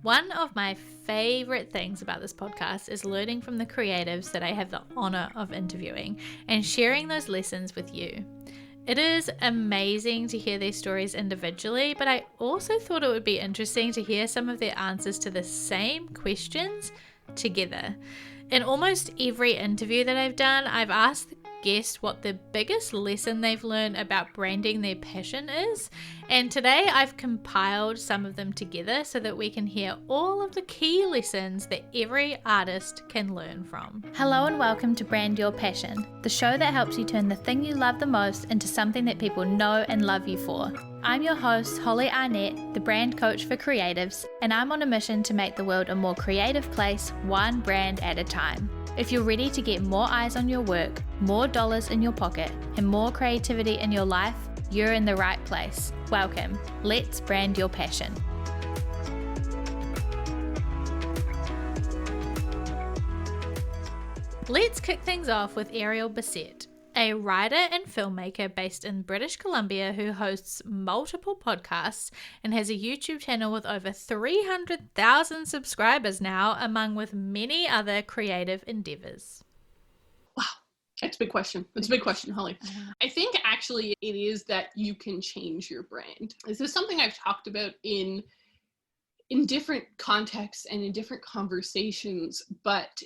One of my favorite things about this podcast is learning from the creatives that I have the honor of interviewing and sharing those lessons with you. It is amazing to hear their stories individually, but I also thought it would be interesting to hear some of their answers to the same questions together. In almost every interview that I've done, I've asked the guest what the biggest lesson they've learned about branding their passion is, and today I've compiled some of them together so that we can hear all of the key lessons that every artist can learn from. Hello and welcome to Brand Your Passion, the show that helps you turn the thing you love the most into something that people know and love you for. I'm your host, Holly Arnett, the brand coach for creatives, and I'm on a mission to make the world a more creative place, one brand at a time. If you're ready to get more eyes on your work, more dollars in your pocket, and more creativity in your life, you're in the right place. Welcome. Let's brand your passion. Let's kick things off with Ariel Bissett, a writer and filmmaker based in British Columbia who hosts multiple podcasts and has a YouTube channel with over 300,000 subscribers now, among with many other creative endeavors. Wow, that's a big question. That's a big question, Holly. I think actually it is that you can change your brand. This is something I've talked about in different contexts and in different conversations, but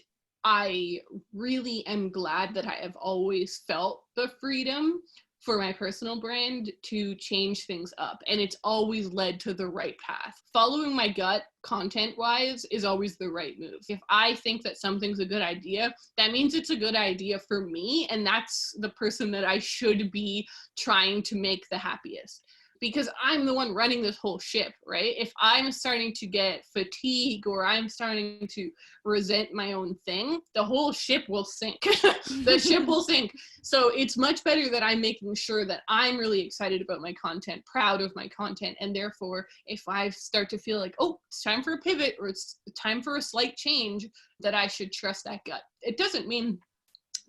I really am glad that I have always felt the freedom for my personal brand to change things up, and it's always led to the right path. Following my gut content-wise is always the right move. If I think that something's a good idea, that means it's a good idea for me, and that's the person that I should be trying to make the happiest. Because I'm the one running this whole ship, right? If I'm starting to get fatigue or I'm starting to resent my own thing, the whole ship will sink. The ship will sink. So it's much better that I'm making sure that I'm really excited about my content, proud of my content. And therefore, if I start to feel like, oh, it's time for a pivot or it's time for a slight change, that I should trust that gut. It doesn't mean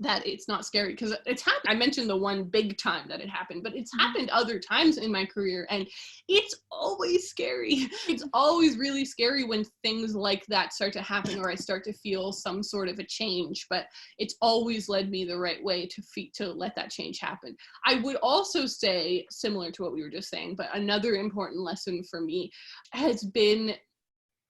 that it's not scary, because it's happened. I mentioned the one big time that it happened, but it's happened other times in my career, and it's always scary. It's always really scary when things like that start to happen, or I start to feel some sort of a change, but it's always led me the right way to let that change happen. I would also say, similar to what we were just saying, but another important lesson for me has been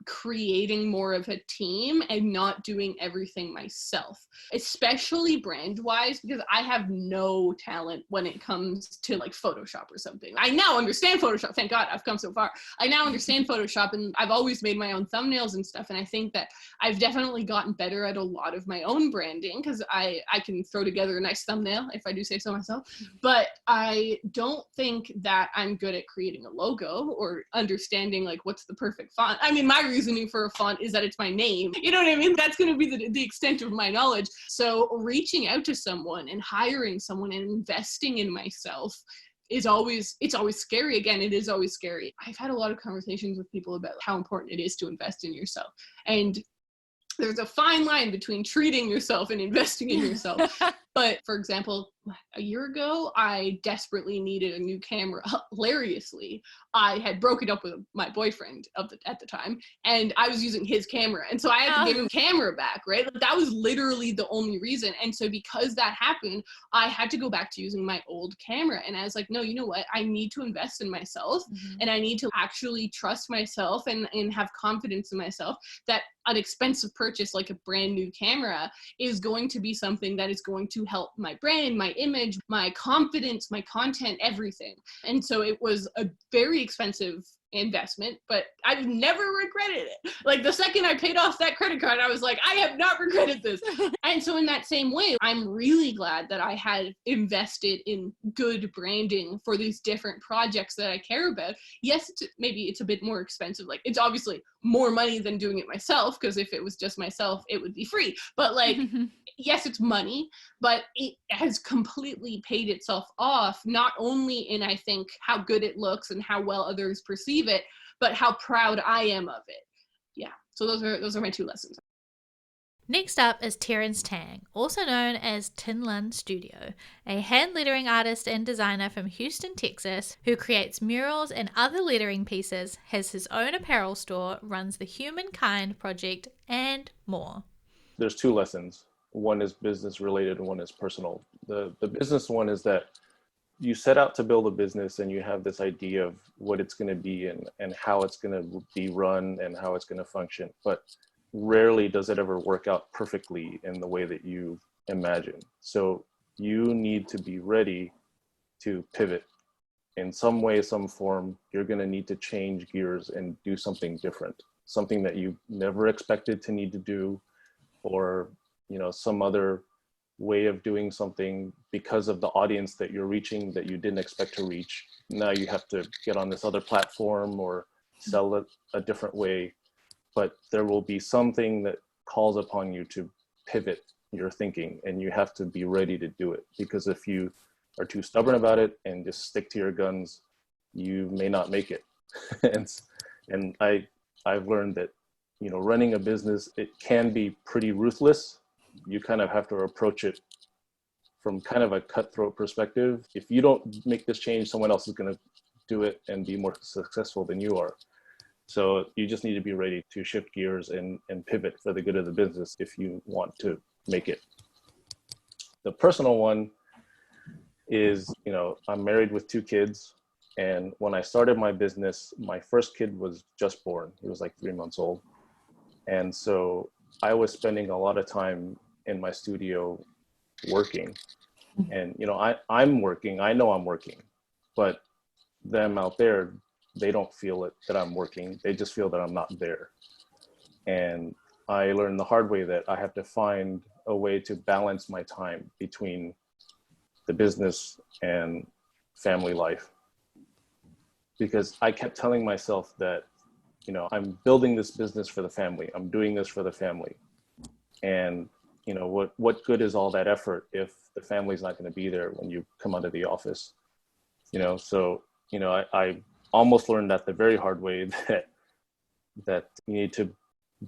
creating more of a team and not doing everything myself, especially brand wise, because I have no talent when it comes to like Photoshop or something. I now understand Photoshop. Thank God I've come so far. I now understand Photoshop, and I've always made my own thumbnails and stuff. And I think that I've definitely gotten better at a lot of my own branding, because I can throw together a nice thumbnail if I do say so myself. But I don't think that I'm good at creating a logo or understanding like what's the perfect font. I mean, my reasoning for a font is that it's my name. You know what I mean? That's going to be the extent of my knowledge. So reaching out to someone and hiring someone and investing in myself it's always scary. Again, it is always scary. I've had a lot of conversations with people about how important it is to invest in yourself. And there's a fine line between treating yourself and investing in yourself. But for example, a year ago, I desperately needed a new camera. Hilariously, I had broken up with my boyfriend at the time, and I was using his camera. And so I had to give him camera back, right? That was literally the only reason. And so because that happened, I had to go back to using my old camera. And I was like, no, you know what? I need to invest in myself, and I need to actually trust myself and have confidence in myself that an expensive purchase like a brand new camera is going to be something that is going to help my brand, my image, my confidence, my content, everything. And so it was a very expensive investment, but I've never regretted it. Like the second I paid off that credit card, I was like, I have not regretted this. And so in that same way, I'm really glad that I had invested in good branding for these different projects that I care about. Yes, maybe it's a bit more expensive. Like it's obviously more money than doing it myself, because if it was just myself, it would be free. But like, yes, it's money, but it has completely paid itself off, not only in, I think, how good it looks and how well others perceive it, but how proud I am of it. Yeah. So those are my two lessons. Next up is Terrence Tang, also known as Tin Lun Studio, a hand lettering artist and designer from Houston, Texas, who creates murals and other lettering pieces, has his own apparel store, runs the Humankind Project, and more. There's two lessons. One is business related and one is personal. The business one is that you set out to build a business and you have this idea of what it's going to be and how it's going to be run and how it's going to function. But rarely does it ever work out perfectly in the way that you imagine. So you need to be ready to pivot in some way, some form. You're going to need to change gears and do something different, something that you never expected to need to do, or some other way of doing something because of the audience that you're reaching that you didn't expect to reach. Now you have to get on this other platform or sell it a different way. But there will be something that calls upon you to pivot your thinking, and you have to be ready to do it. Because if you are too stubborn about it and just stick to your guns, you may not make it. and I've learned that, running a business, it can be pretty ruthless. You kind of have to approach it from kind of a cutthroat perspective. If you don't make this change, someone else is going to do it and be more successful than you are. So you just need to be ready to shift gears and pivot for the good of the business if you want to make it. The personal one is, I'm married with 2 kids. And when I started my business, my first kid was just born. He was like 3 months old. And so I was spending a lot of time in my studio working. And, I'm working, I know I'm working, but them out there, they don't feel it that I'm working. They just feel that I'm not there. And I learned the hard way that I have to find a way to balance my time between the business and family life. Because I kept telling myself that, I'm building this business for the family. I'm doing this for the family. And, what good is all that effort if the family's not going to be there when you come out of the office? So, I almost learned that the very hard way that you need to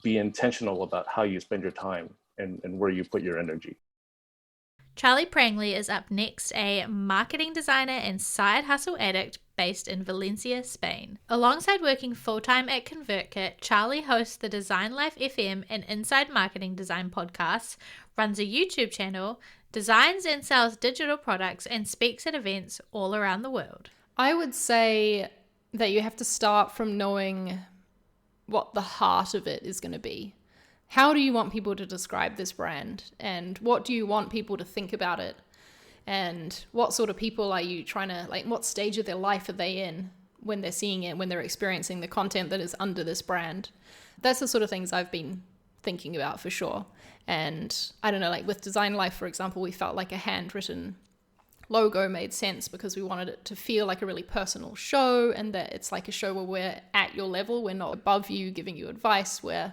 be intentional about how you spend your time and where you put your energy. Charlie Prangley is up next, a marketing designer and side hustle addict based in Valencia, Spain. Alongside working full-time at ConvertKit, Charlie hosts the Design Life FM and Inside Marketing Design podcasts, runs a YouTube channel, designs and sells digital products, and speaks at events all around the world. I would say that you have to start from knowing what the heart of it is going to be. How do you want people to describe this brand? And what do you want people to think about it? And what sort of people are you trying to, what stage of their life are they in when they're seeing it, when they're experiencing the content that is under this brand? That's the sort of things I've been thinking about for sure. And I don't know, with Design Life, for example, we felt like a handwritten logo made sense because we wanted it to feel like a really personal show, and that it's like a show where we're at your level. We're not above you giving you advice. We're,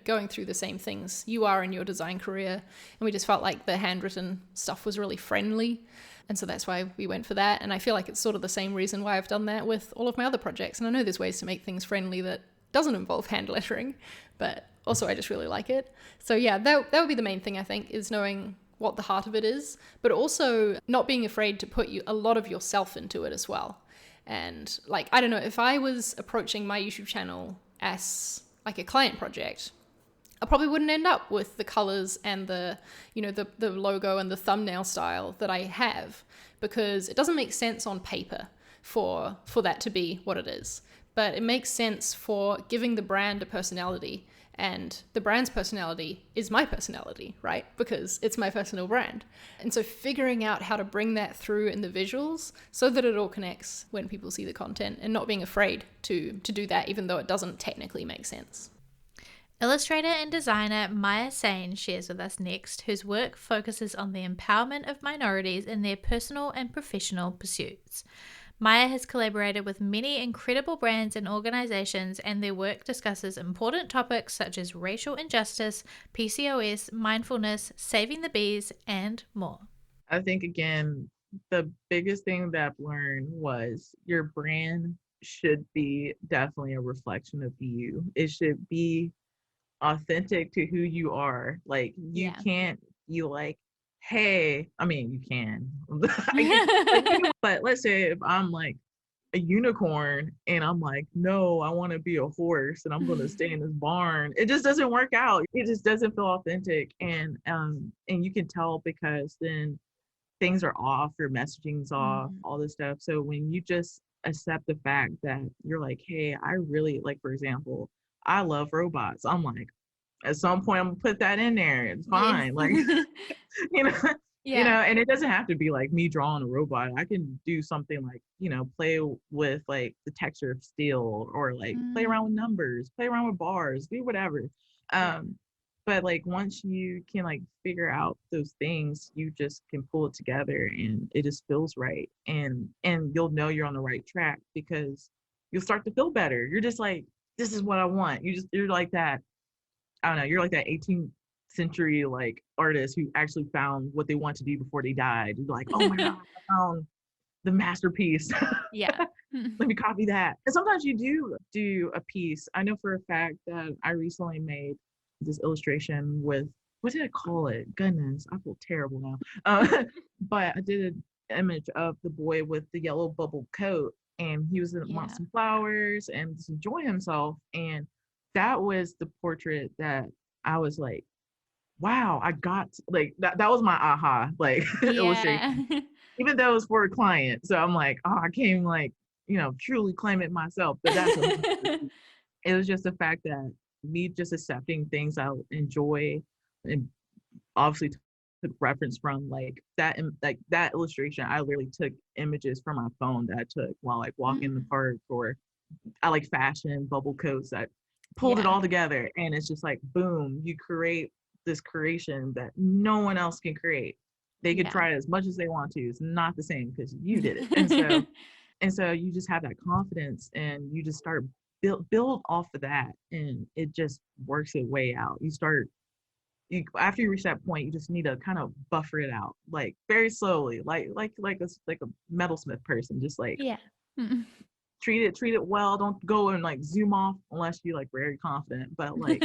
going through the same things you are in your design career. And we just felt like the handwritten stuff was really friendly. And so that's why we went for that. And I feel like it's sort of the same reason why I've done that with all of my other projects. And I know there's ways to make things friendly that doesn't involve hand lettering, but also I just really like it. So yeah, that would be the main thing, I think, is knowing what the heart of it is, but also not being afraid to put a lot of yourself into it as well. And I don't know, if I was approaching my YouTube channel as a client project, I probably wouldn't end up with the colors and the logo and the thumbnail style that I have, because it doesn't make sense on paper for that to be what it is. But it makes sense for giving the brand a personality, and the brand's personality is my personality, right? Because it's my personal brand. And so figuring out how to bring that through in the visuals so that it all connects when people see the content, and not being afraid to do that, even though it doesn't technically make sense. Illustrator and designer Maya Sain shares with us next, whose work focuses on the empowerment of minorities in their personal and professional pursuits. Maya has collaborated with many incredible brands and organizations, and their work discusses important topics such as racial injustice, PCOS, mindfulness, saving the bees, and more. I think, again, the biggest thing that I've learned was your brand should be definitely a reflection of you. It should be authentic to who you are. Like you Yeah. can't, you like, hey, I mean, you can, I guess, but let's say if I'm like a unicorn and I'm like, no, I want to be a horse and I'm going to stay in this barn. It just doesn't work out. It just doesn't feel authentic. And you can tell because then things are off, your messaging's off, all this stuff. So when you just accept the fact that you're like, hey, I really like, for example, I love robots. I'm like, at some point I'm gonna put that in there. It's fine. Like, you know, and it doesn't have to be like me drawing a robot. I can do something like, play with like the texture of steel or like play around with numbers, play around with bars, do whatever. But like once you can like figure out those things, you just can pull it together and it just feels right. And you'll know you're on the right track because you'll start to feel better. You're just like, this is what I want. You're like that. I don't know. You're like that 18th century like artist who actually found what they want to do before they died. You're like, oh my God, I found the masterpiece. Yeah. Let me copy that. And sometimes you do a piece. I know for a fact that I recently made this illustration with, what did I call it? Goodness, I feel terrible now. But I did an image of the boy with the yellow bubble coat, and he was amongst some flowers and just enjoying himself. And that was the portrait that I was like, wow, I got like that was my aha like illustration. Even though it was for a client. So I'm like, oh, I can't even like, truly claim it myself. But that's it was just the fact that me just accepting things I enjoy, and obviously took reference from like that illustration. I literally took images from my phone that I took while like walking in the park, or I like fashion bubble coats. I pulled it all together, and it's just like boom, you create this creation that no one else can create. They could try it as much as they want to. It's not the same because you did it. And so you just have that confidence, and you just start build off of that, and it just works its way out. After you reach that point, you just need to kind of buffer it out, like very slowly, like a metalsmith person, just like treat it well. Don't go and like zoom off unless you're like very confident, but like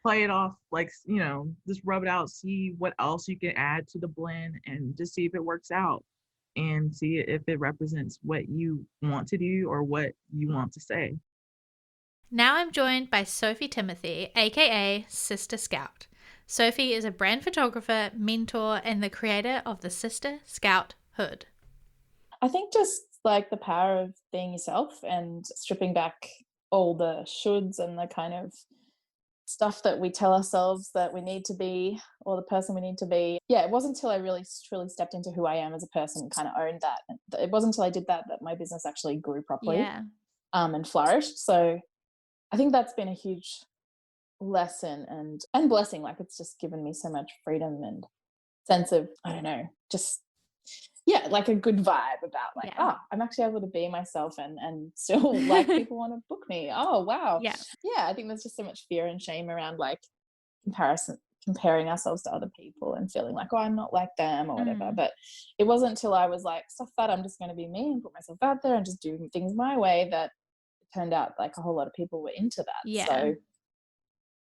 play it off, like, just rub it out, see what else you can add to the blend, and just see if it works out and see if it represents what you want to do or what you want to say. Now I'm joined by Sophie Timothy, aka Sister Scout. Sophie is a brand photographer, mentor, and the creator of the Sister Scout Hood. I think just like the power of being yourself and stripping back all the shoulds and the kind of stuff that we tell ourselves that we need to be, or the person we need to be. Yeah, it wasn't until I really truly stepped into who I am as a person and kind of owned that. It wasn't until I did that my business actually grew properly and flourished. So I think that's been a huge lesson and blessing. Like, it's just given me so much freedom and sense of, I don't know, just like a good vibe about like, I'm actually able to be myself and still like people want to book me. Oh wow. I think there's just so much fear and shame around like comparing ourselves to other people and feeling like, oh, I'm not like them or whatever. But it wasn't until I was like, stuff that, I'm just going to be me and put myself out there and just do things my way, that it turned out like a whole lot of people were into that. So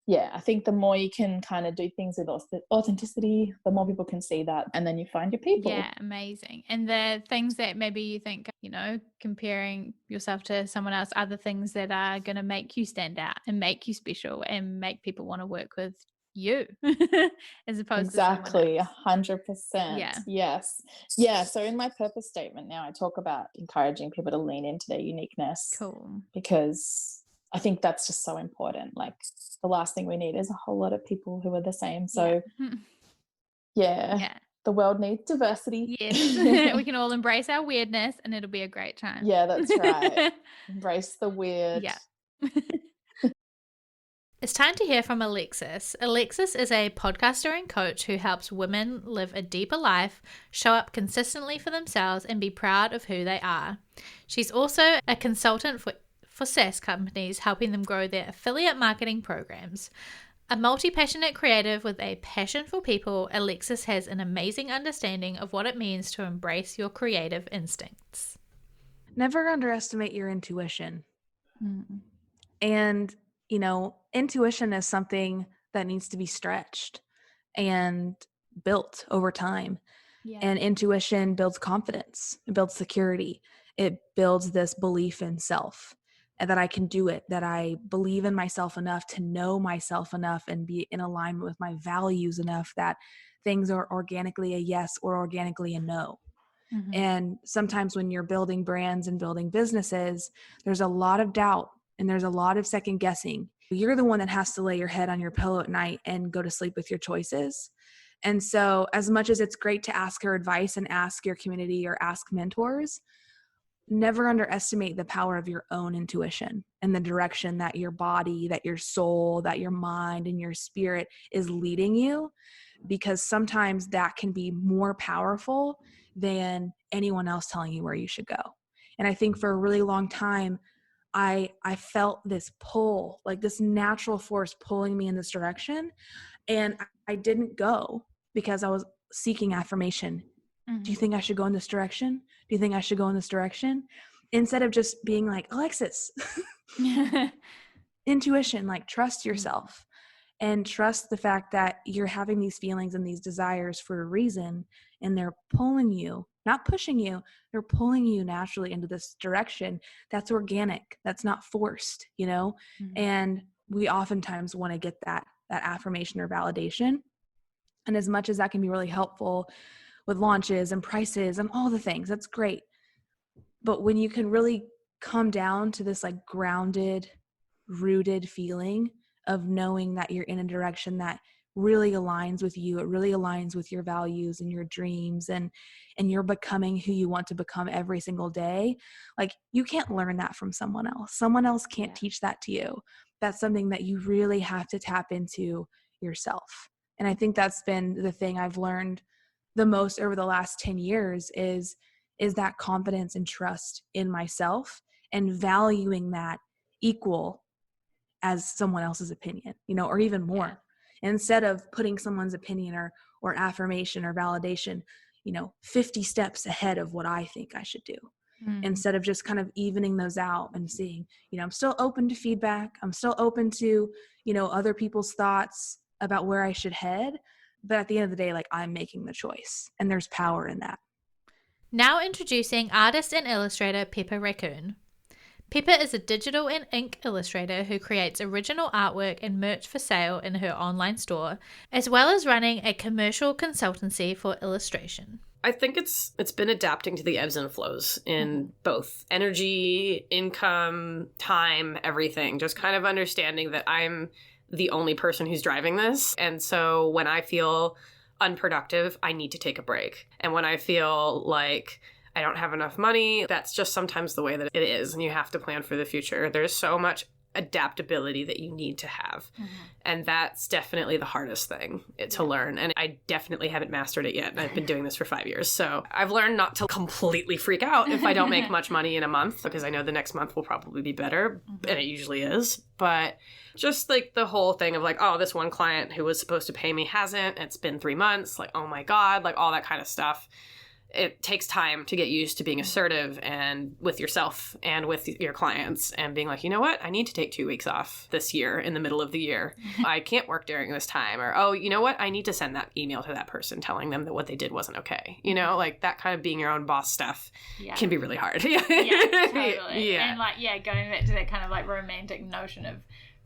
I think the more you can kind of do things with authenticity, the more people can see that, and then you find your people. Yeah, amazing. And the things that maybe you think, comparing yourself to someone else, are the things that are going to make you stand out and make you special and make people want to work with you as opposed to someone else. 100%. Yes. So in my purpose statement now, I talk about encouraging people to lean into their uniqueness. Cool. Because I think that's just so important. Like, the last thing we need is a whole lot of people who are the same. So the world needs diversity. Yes. We can all embrace our weirdness and it'll be a great time. Yeah, that's right. Embrace the weird. Yeah. It's time to hear from Alexis. Alexis is a podcaster and coach who helps women live a deeper life, show up consistently for themselves, and be proud of who they are. She's also a consultant for SaaS companies, helping them grow their affiliate marketing programs. A multi-passionate creative with a passion for people, Alexis has an amazing understanding of what it means to embrace your creative instincts. Never underestimate your intuition. And intuition is something that needs to be stretched and built over time. Yeah. And intuition builds confidence, it builds security, it builds this belief in self, and that I can do it, that I believe in myself enough to know myself enough and be in alignment with my values enough that things are organically a yes or organically a no. Mm-hmm. And sometimes when you're building brands and building businesses, there's a lot of doubt and there's a lot of second guessing. You're the one that has to lay your head on your pillow at night and go to sleep with your choices. And so as much as it's great to ask your advice and ask your community or ask mentors, never underestimate the power of your own intuition and the direction that your body, that your soul, that your mind and your spirit is leading you, because sometimes that can be more powerful than anyone else telling you where you should go. And I think for a really long time, I felt this pull, like this natural force pulling me in this direction. And I didn't go because I was seeking affirmation. Mm-hmm. Do you think I should go in this direction? Do you think I should go in this direction? Instead of just being like, Alexis, intuition, like trust yourself and trust the fact that you're having these feelings and these desires for a reason, and they're pulling you, not pushing you, they're pulling you naturally into this direction that's organic, that's not forced, Mm-hmm. And we oftentimes want to get that affirmation or validation. And as much as that can be really helpful with launches and prices and all the things, that's great. But when you can really come down to this like grounded, rooted feeling of knowing that you're in a direction that really aligns with you, it really aligns with your values and your dreams, and you're becoming who you want to become every single day, like you can't learn that from someone else. Someone else can't teach that to you. That's something that you really have to tap into yourself. And I think that's been the thing I've learned the most over the last 10 years is that confidence and trust in myself and valuing that equal as someone else's opinion, or even more. Yeah. Instead of putting someone's opinion or affirmation or validation, 50 steps ahead of what I think I should do. Instead of just kind of evening those out and seeing, I'm still open to feedback. I'm still open to, other people's thoughts about where I should head. But at the end of the day, like I'm making the choice, and there's power in that. Now introducing artist and illustrator Pepper Raccoon. Pepper is a digital and ink illustrator who creates original artwork and merch for sale in her online store, as well as running a commercial consultancy for illustration. I think it's been adapting to the ebbs and flows in both energy, income, time, everything. Just kind of understanding that I'm the only person who's driving this. And so when I feel unproductive, I need to take a break. And when I feel like I don't have enough money, that's just sometimes the way that it is. And you have to plan for the future. There's so much adaptability that you need to have. And that's definitely the hardest thing to learn. And I definitely haven't mastered it yet. And I've been doing this for 5 years. So I've learned not to completely freak out if I don't make much money in a month, because I know the next month will probably be better. And it usually is. But just like the whole thing of like, oh, this one client who was supposed to pay me hasn't. It's been 3 months. Like, oh my God, like all that kind of stuff. It takes time to get used to being assertive and with yourself and with your clients and being like, you know what? I need to take 2 weeks off this year in the middle of the year. I can't work during this time. Or, oh, you know what? I need to send that email to that person telling them that what they did wasn't okay. Like that kind of being your own boss stuff can be really hard. Yeah, totally. Yeah. And like, going back to that kind of like romantic notion of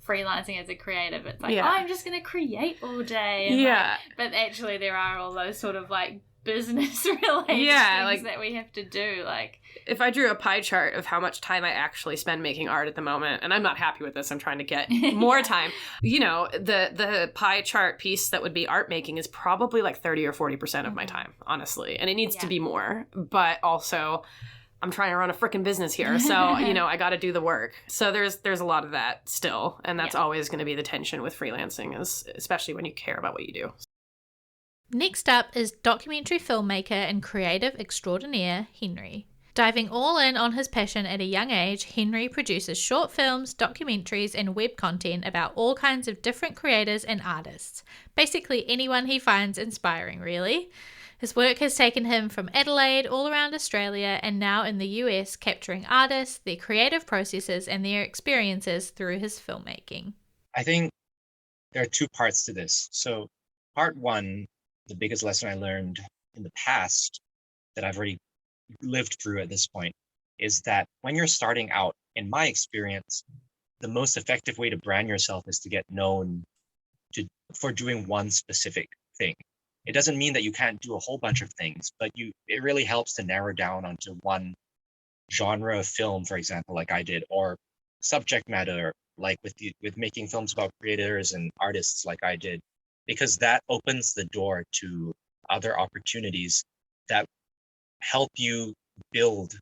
freelancing as a creative, it's like, oh, I'm just going to create all day. And but actually there are all those sort of like business related things that we have to do. Like if I drew a pie chart of how much time I actually spend making art at the moment, and I'm not happy with this, I'm trying to get more time, the pie chart piece that would be art making is probably like 30 or 40% of my time, honestly, and it needs to be more. But also I'm trying to run a freaking business here, so I got to do the work. So there's a lot of that still, and that's always going to be the tension with freelancing, especially when you care about what you do. Next up is documentary filmmaker and creative extraordinaire Henry. Diving all in on his passion at a young age, Henry produces short films, documentaries, and web content about all kinds of different creators and artists. Basically anyone he finds inspiring, really. His work has taken him from Adelaide all around Australia and now in the US, capturing artists, their creative processes, and their experiences through his filmmaking. I think there are two parts to this. So part one, the biggest lesson I learned in the past that I've already lived through at this point, is that when you're starting out, in my experience, the most effective way to brand yourself is to get known for doing one specific thing. It doesn't mean that you can't do a whole bunch of things, but it really helps to narrow down onto one genre of film, for example, like I did, or subject matter, like with making films about creators and artists like I did, because that opens the door to other opportunities that help you build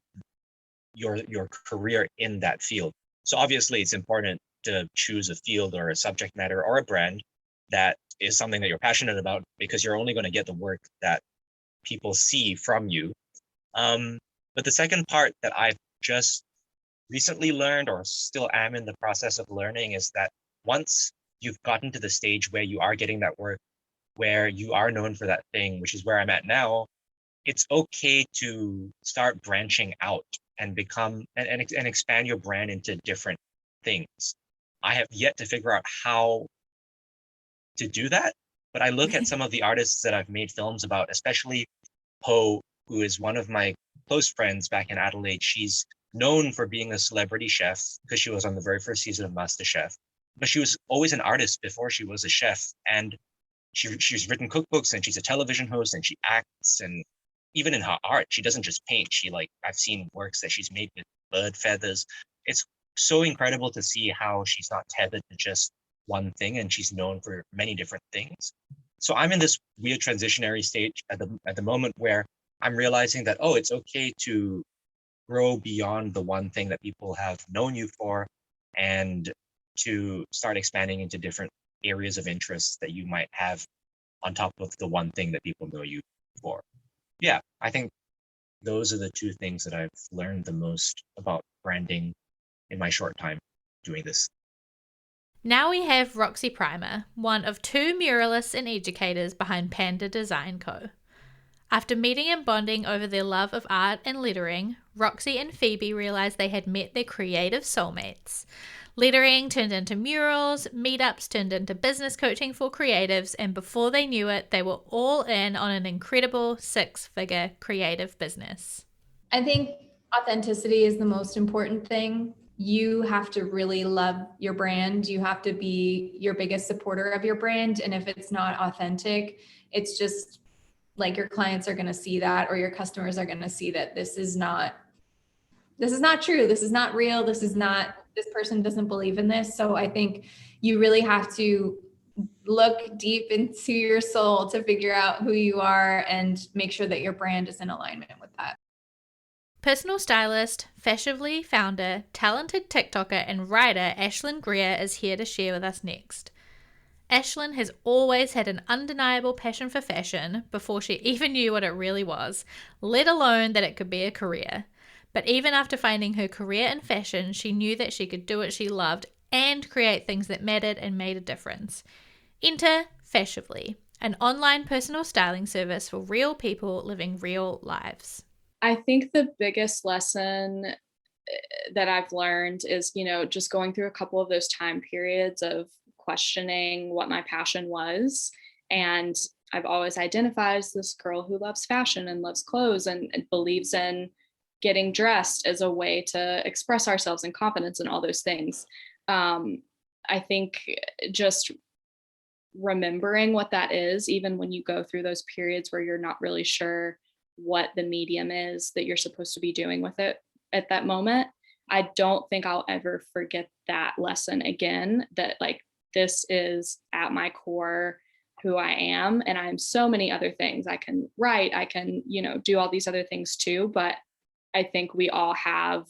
your career in that field. So obviously it's important to choose a field or a subject matter or a brand that is something that you're passionate about, because you're only going to get the work that people see from you. But the second part that I've just recently learned, or still am in the process of learning, is that once you've gotten to the stage where you are getting that work, where you are known for that thing, which is where I'm at now, it's okay to start branching out and become and expand your brand into different things. I have yet to figure out how to do that, but I look at some of the artists that I've made films about, especially Ho, who is one of my close friends back in Adelaide. She's known for being a celebrity chef because she was on the very first season of MasterChef, but she was always an artist before she was a chef. And she's written cookbooks, and she's a television host, and she acts, and even in her art, she doesn't just paint. I've seen works that she's made with bird feathers. It's so incredible to see how she's not tethered to just one thing, and she's known for many different things. So I'm in this weird transitionary stage at the moment where I'm realizing that, it's okay to grow beyond the one thing that people have known you for, and to start expanding into different areas of interest that you might have on top of the one thing that people know you for. Yeah, I think those are the two things that I've learned the most about branding in my short time doing this. Now we have Roxy Primer, one of two muralists and educators behind Panda Design Co. After meeting and bonding over their love of art and lettering, Roxy and Phoebe realized they had met their creative soulmates. Lettering turned into murals, meetups turned into business coaching for creatives, and before they knew it, they were all in on an incredible 6-figure creative business. I think authenticity is the most important thing. You have to really love your brand. You have to be your biggest supporter of your brand. And if it's not authentic, it's just like your clients are going to see that, or your customers are going to see that this is not true. This is not real. This person doesn't believe in this. So I think you really have to look deep into your soul to figure out who you are and make sure that your brand is in alignment with that. Personal stylist, Fashionably founder, talented TikToker, and writer Ashlyn Greer is here to share with us next. Ashlyn has always had an undeniable passion for fashion before she even knew what it really was, let alone that it could be a career. But even after finding her career in fashion, she knew that she could do what she loved and create things that mattered and made a difference. Enter Fashionably, an online personal styling service for real people living real lives. I think the biggest lesson that I've learned is, just going through a couple of those time periods of questioning what my passion was. And I've always identified as this girl who loves fashion and loves clothes and believes in getting dressed as a way to express ourselves and confidence and all those things. I think just remembering what that is, even when you go through those periods where you're not really sure what the medium is that you're supposed to be doing with it at that moment, I don't think I'll ever forget that lesson again, that this is at my core who I am. And I'm so many other things. I can write, I can, do all these other things too. But I think we all have,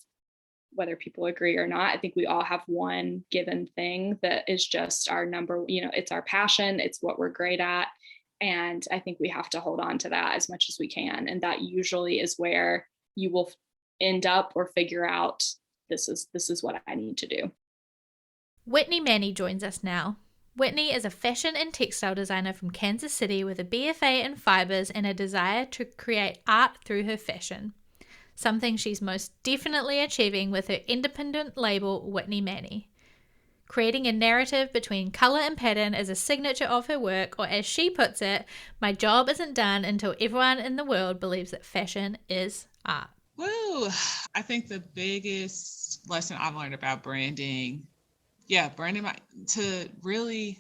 whether people agree or not, I think we all have one given thing that is just our number, it's our passion, it's what we're great at. And I think we have to hold on to that as much as we can. And that usually is where you will end up or figure out, this is what I need to do. Whitney Manny joins us now. Whitney is a fashion and textile designer from Kansas City with a BFA in fibers and a desire to create art through her fashion, something she's most definitely achieving with her independent label, Whitney Manny. Creating a narrative between colour and pattern is a signature of her work, or as she puts it, my job isn't done until everyone in the world believes that fashion is art. Woo! I think the biggest lesson I've learned about branding, branding, to really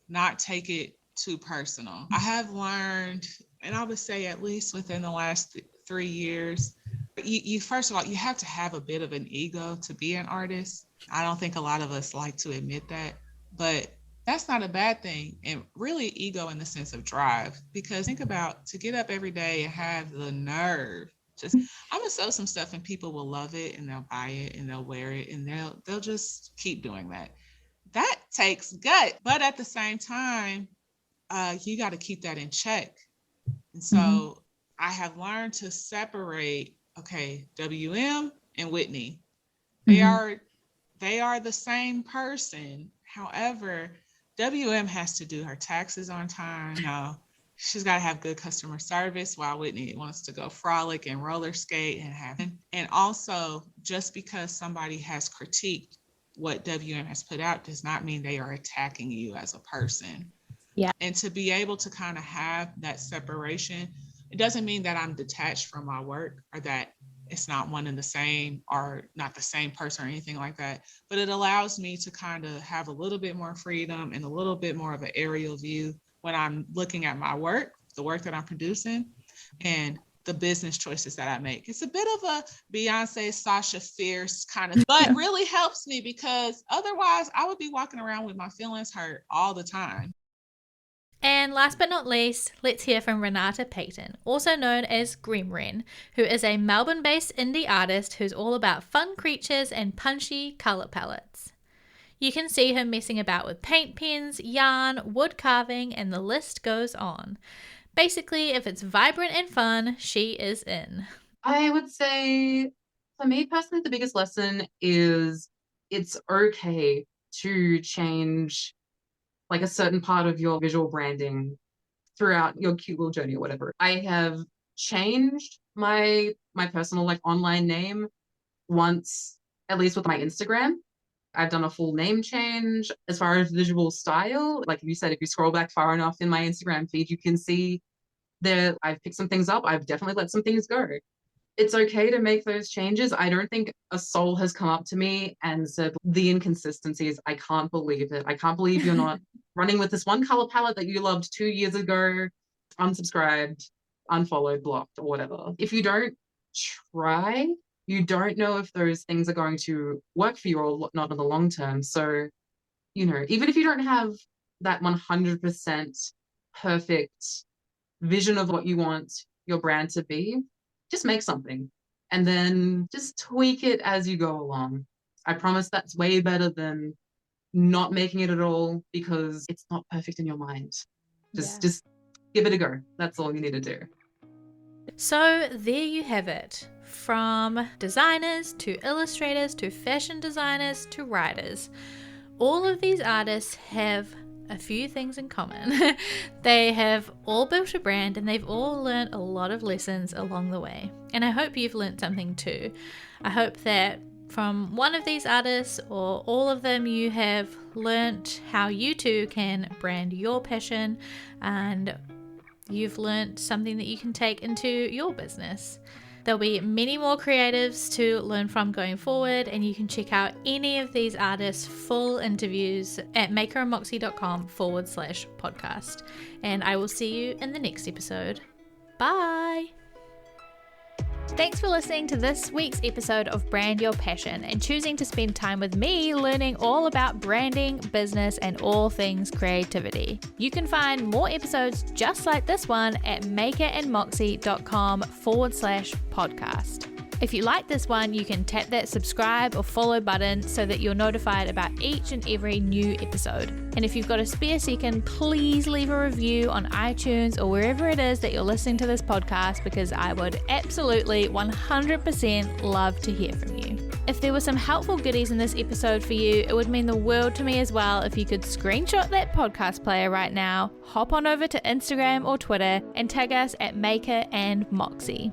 not take it too personal. I have learned, and I would say at least within the last 3 years, you first of all, you have to have a bit of an ego to be an artist. I don't think a lot of us like to admit that, but that's not a bad thing. And really ego in the sense of drive, because think about, to get up every day and have the nerve, just, I'm gonna sew some stuff and people will love it and they'll buy it and they'll wear it and they'll just keep doing that. That takes gut, but at the same time, you got to keep that in check. And so I have learned to separate, okay, WM and Whitney. They are the same person. However, WM has to do her taxes on time. Now, she's got to have good customer service, while Whitney wants to go frolic and roller skate and also, just because somebody has critiqued what WM has put out does not mean they are attacking you as a person. Yeah. And to be able to kind of have that separation, it doesn't mean that I'm detached from my work or that it's not one and the same or not the same person or anything like that, but it allows me to kind of have a little bit more freedom and a little bit more of an aerial view when I'm looking at my work, the work that I'm producing, and the business choices that I make. It's a bit of a Beyonce, Sasha Fierce kind of, but really helps me, because otherwise I would be walking around with my feelings hurt all the time. And last but not least, let's hear from Renata Payton, also known as Gremren, who is a Melbourne-based indie artist who's all about fun creatures and punchy colour palettes. You can see her messing about with paint pens, yarn, wood carving, and the list goes on. Basically, if it's vibrant and fun, she is in. I would say, for me personally, the biggest lesson is it's okay to change like a certain part of your visual branding throughout your cute little journey or whatever. I have changed my personal like online name once, at least with my Instagram. I've done a full name change. As far as visual style, like you said, if you scroll back far enough in my Instagram feed, you can see that I've picked some things up. I've definitely let some things go. It's okay to make those changes. I don't think a soul has come up to me and said, the inconsistencies, I can't believe it. I can't believe you're not running with this one color palette that you loved 2 years ago, unsubscribed, unfollowed, blocked, or whatever. If you don't try, you don't know if those things are going to work for you or not in the long term. So, you know, even if you don't have that 100% perfect vision of what you want your brand to be, just make something and then just tweak it as you go along. I promise that's way better than not making it at all because it's not perfect in your mind. Just give it a go. That's all you need to do. So there you have it. From designers to illustrators to fashion designers to writers, all of these artists have a few things in common. They have all built a brand and they've all learned a lot of lessons along the way. And I hope you've learned something too. I hope that from one of these artists or all of them, you have learnt how you too can brand your passion, and you've learnt something that you can take into your business. There'll be many more creatives to learn from going forward, and you can check out any of these artists' full interviews at makerandmoxie.com/podcast. And I will see you in the next episode. Bye! Thanks for listening to this week's episode of Brand Your Passion and choosing to spend time with me learning all about branding, business, and all things creativity. You can find more episodes just like this one at makerandmoxie.com/podcast. If you like this one, you can tap that subscribe or follow button so that you're notified about each and every new episode. And if you've got a spare second, please leave a review on iTunes or wherever it is that you're listening to this podcast, because I would absolutely 100% love to hear from you. If there were some helpful goodies in this episode for you, it would mean the world to me as well if you could screenshot that podcast player right now, hop on over to Instagram or Twitter and tag us at Maker and Moxie.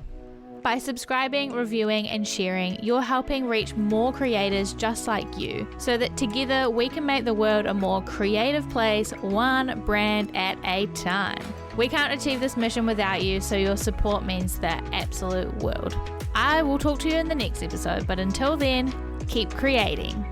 By subscribing, reviewing, and sharing, you're helping reach more creators just like you, so that together we can make the world a more creative place, one brand at a time. We can't achieve this mission without you, so your support means the absolute world. I will talk to you in the next episode, but until then, keep creating.